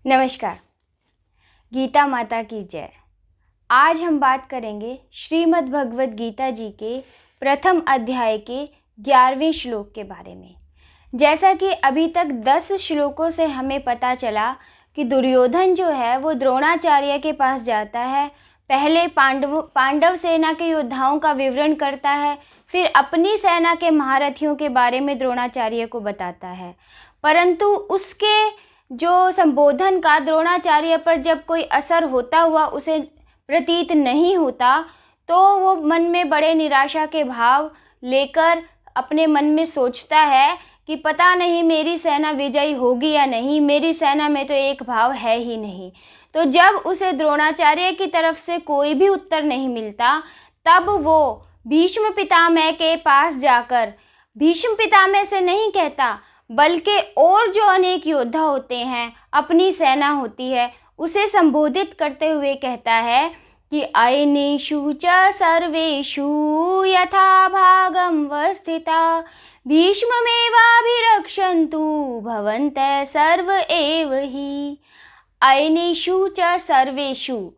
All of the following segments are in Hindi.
नमस्कार। गीता माता की जय। आज हम बात करेंगे श्रीमद् भगवद गीता जी के प्रथम अध्याय के 11वें श्लोक के बारे में। जैसा कि अभी तक 10 श्लोकों से हमें पता चला कि दुर्योधन जो है वो द्रोणाचार्य के पास जाता है, पहले पांडव सेना के योद्धाओं का विवरण करता है, फिर अपनी सेना के महारथियों के बारे में द्रोणाचार्य को बताता है। परंतु उसके जो संबोधन का द्रोणाचार्य पर जब कोई असर होता हुआ उसे प्रतीत नहीं होता, तो वो मन में बड़े निराशा के भाव लेकर अपने मन में सोचता है कि पता नहीं मेरी सेना विजयी होगी या नहीं, मेरी सेना में तो एक भाव है ही नहीं। तो जब उसे द्रोणाचार्य की तरफ से कोई भी उत्तर नहीं मिलता, तब वो भीष्म पितामह के पास जाकर भीष्म पितामह से नहीं कहता, बल्कि और जो अनेक योद्धा होते हैं, अपनी सेना होती है, उसे संबोधित करते हुए कहता है कि अयनेषु च सर्वेषु यथा भागं वस्थिता भीष्ममेवाभिरक्षन्तु भवन्तः सर्व एव हि। अयनेषु च सर्वेषु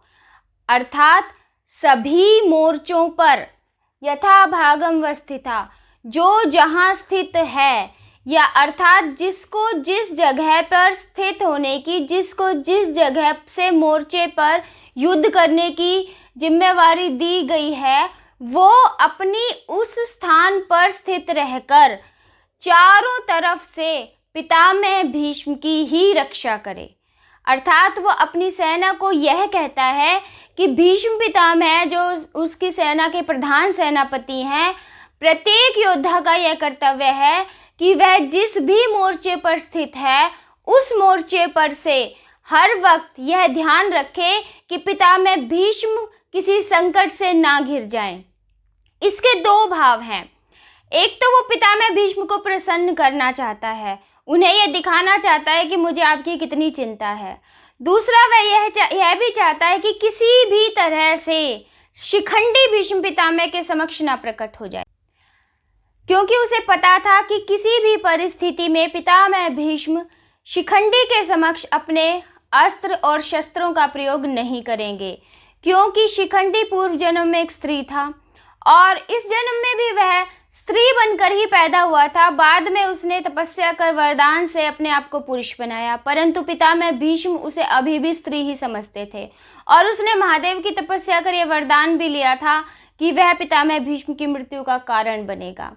अर्थात सभी मोर्चों पर, यथा भागं वस्थिता जो जहाँ स्थित है, या अर्थात जिसको जिस जगह पर स्थित होने की, जिसको जिस जगह से मोर्चे पर युद्ध करने की जिम्मेवारी दी गई है, वो अपनी उस स्थान पर स्थित रहकर चारों तरफ से पितामह भीष्म की ही रक्षा करे। अर्थात वो अपनी सेना को यह कहता है कि भीष्म पितामह जो उसकी सेना के प्रधान सेनापति हैं, प्रत्येक योद्धा का यह कर्तव्य है कि वह जिस भी मोर्चे पर स्थित है, उस मोर्चे पर से हर वक्त यह ध्यान रखे कि पितामह भीष्म किसी संकट से ना घिर जाएं। इसके दो भाव हैं। एक तो वो पितामह भीष्म को प्रसन्न करना चाहता है, उन्हें यह दिखाना चाहता है कि मुझे आपकी कितनी चिंता है। दूसरा वह यह भी चाहता है कि किसी भी तरह से शिखंडी भीष्म पितामह के समक्ष ना प्रकट हो जाए, क्योंकि उसे पता था कि किसी भी परिस्थिति में पितामह भीष्म शिखंडी के समक्ष अपने अस्त्र और शस्त्रों का प्रयोग नहीं करेंगे, क्योंकि शिखंडी पूर्व जन्म में एक स्त्री था और इस जन्म में भी वह स्त्री बनकर ही पैदा हुआ था। बाद में उसने तपस्या कर वरदान से अपने आप को पुरुष बनाया, परंतु पितामह भीष्म उसे अभी भी स्त्री ही समझते थे और उसने महादेव की तपस्या कर यह वरदान भी लिया था कि वह पितामह भीष्म की मृत्यु का कारण बनेगा।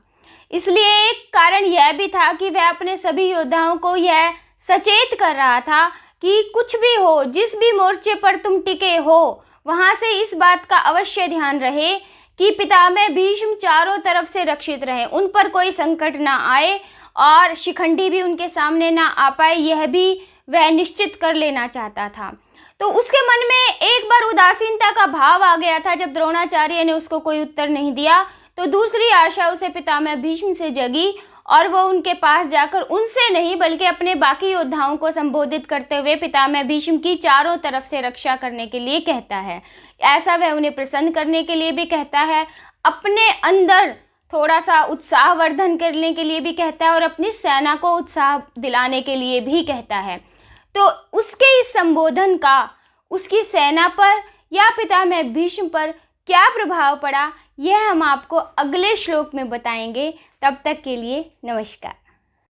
इसलिए एक कारण यह भी था कि वह अपने सभी योद्धाओं को यह सचेत कर रहा था कि कुछ भी हो, जिस भी मोर्चे पर तुम टिके हो, वहाँ से इस बात का अवश्य ध्यान रहे कि पितामह भीष्म चारों तरफ से रक्षित रहें, उन पर कोई संकट ना आए और शिखंडी भी उनके सामने ना आ पाए, यह भी वह निश्चित कर लेना चाहता था। तो उसके मन में एक बार उदासीनता का भाव आ गया था जब द्रोणाचार्य ने उसको कोई उत्तर नहीं दिया। तो दूसरी आशा उसे पितामह भीष्म से जगी और वो उनके पास जाकर उनसे नहीं बल्कि अपने बाकी योद्धाओं को संबोधित करते हुए पितामह भीष्म की चारों तरफ से रक्षा करने के लिए कहता है। ऐसा वह उन्हें प्रसन्न करने के लिए भी कहता है, अपने अंदर थोड़ा सा उत्साहवर्धन करने के लिए भी कहता है और अपनी सेना को उत्साह दिलाने के लिए भी कहता है। तो उसके इस संबोधन का उसकी सेना पर या पितामह भीष्म पर क्या प्रभाव पड़ा, यह हम आपको अगले श्लोक में बताएंगे। तब तक के लिए नमस्कार।